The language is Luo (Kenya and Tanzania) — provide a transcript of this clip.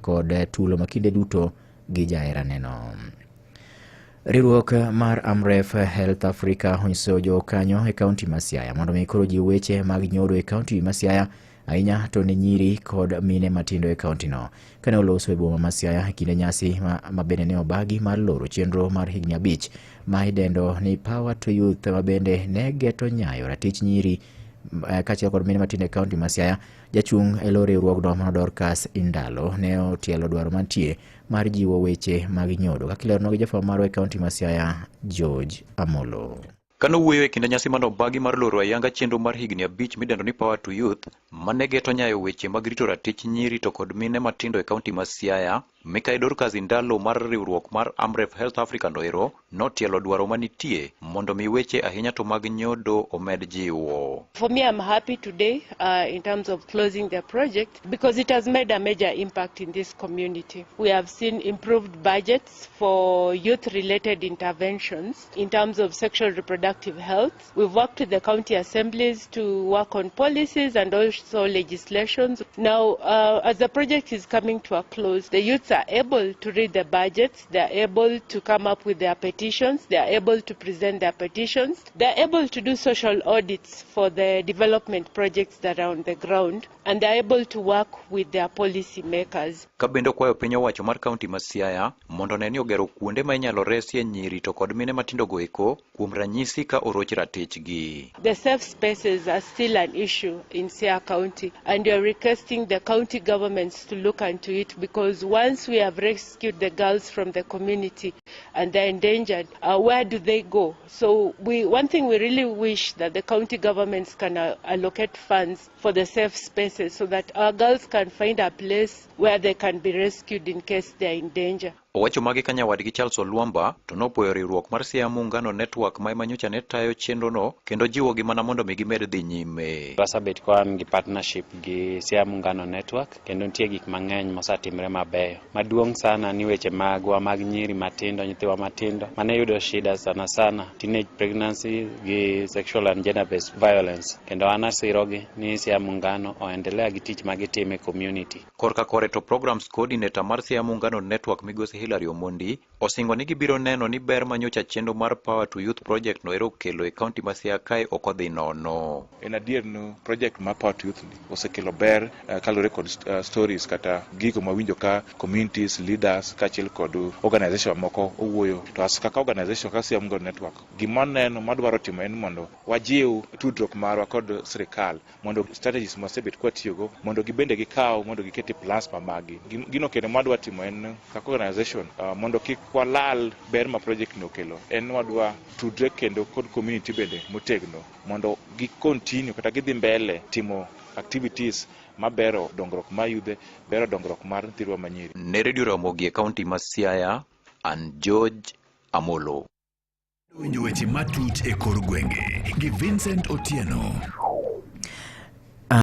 kod tulo makinde duto gi jaheraneno. Riwruok mar Amref Health Africa onyiso jokanyo e kaunti ma Siaya mondo mi koro jiw weche mag nyodo e kaunti ma Siaya ahinya to ne nyiri kod mine matindo e kaunti no. Kane oloso e boma ma Siaya kinde nyasi ma bende ne obagi mar loro chenro mar higni 5 ma idendo ni Power to Youth ma bende ne geto nyayo ratich nyiri kaachiel kod mine matindo e kaunti ma Siaya. Jachung' e lo riwruogno ma Dorcas Indalo ne otielo dwaro mantie mar jiwo weche mag nyodo kakilero gi jafwambo marwa e kaunti ma Siaya George Amolo. Kano wuoyo e kinde nyasi mano bagi mar loro ayanga chenro mar higni 5 midendo ni Power to Youth mane geto nyayo weche mag rito ratich nyiri to kod mine matindo e kaunti ma Siaya, Mikael Dorcas Indalo mar riwruok mar Amref Health Africa noero notielo dwaro manitie mondo mi weche ahinya to mag nyodo omed jiwo. For me, I'm happy today in terms of closing the project because it has made a major impact in this community. We have seen improved budgets for youth-related interventions in terms of sexual reproductive health. We've worked with the county assemblies to work on policies and also legislations. Now, as the project is coming to a close, the youths are able to read the budgets, they are able to come up with their petitions, they are able to present their petitions, they are able to do social audits for the development projects that are on the ground, and they are able to work with their policy makers. Kabendo kwayo piny owacho mar kaunti ma Siaya mondo ne ni ogero kuonde ma inyalo resie nyiri to kod mine matindo go eko kuom ranyisi ka oroch ratichgi. The safe spaces are still an issue in Siaya County, and we are requesting the county governments to look into it because once we have rescued the girls from the community and they're endangered, where do they go? So one thing we really wish that the county governments can allocate funds for the safe spaces so that our girls can find a place where they can be rescued in case they're in danger. Owacho magi ka nyawadgi Charles Olwamba to nopuoyo riwruok mar Siaya Muungano Network ma manyocha ne tayo chenrono kendo jiwo gi mana mondo mi gimed dhi nyime. Wasabet kwan gi partnership gi Siaya Muungano Network kendo nitie gik mang'eny mosetimre mabeyo. Maduong' sana ni weche magwa mag nyiri matindo, nyithiwa matindo mane yudo shida sana teenage pregnancy gi sexual and gender based violence. Kendo an asirogi ni Siaya Muungano oendelea gi tich magitime community. Korka kore to programs coordinator mar Siaya Muungano Network Migosi Hilary Omondi osingo ni gibiro neno ni ber manyocha chenro mar Power to Youth project noero kelo e kaunti ma Siaya kae ok odhi nono. En adier no project mar Power to Youth ni osekelo ber kalore kod stories kata gigo mawinjo ka communities leaders kaachiel kod organization moko owuoyo to as kaka organization ka Siaya Muungano Network gima neno madwaro timo en mondo wajiw tudruok marwa kod sirikal mondo strategies mosebet kwa tiyogo mondo gibende gikaw mondo gikete plans mamagi. Gino kendo madwa timo en kaka organization mondo kik walal ber ma project no kelo en wadwa tudre kendo kod community bende motegno mondo gi continue kata gidhi mbele timo activities mabero dongruok ma yudhe bero dongruok mar thirwa manyiri. Ne Radio Ramogi e kaunti ma Siaya, an George Amolo. Winjo weche matut e kor gwenge gi Vincent Otieno.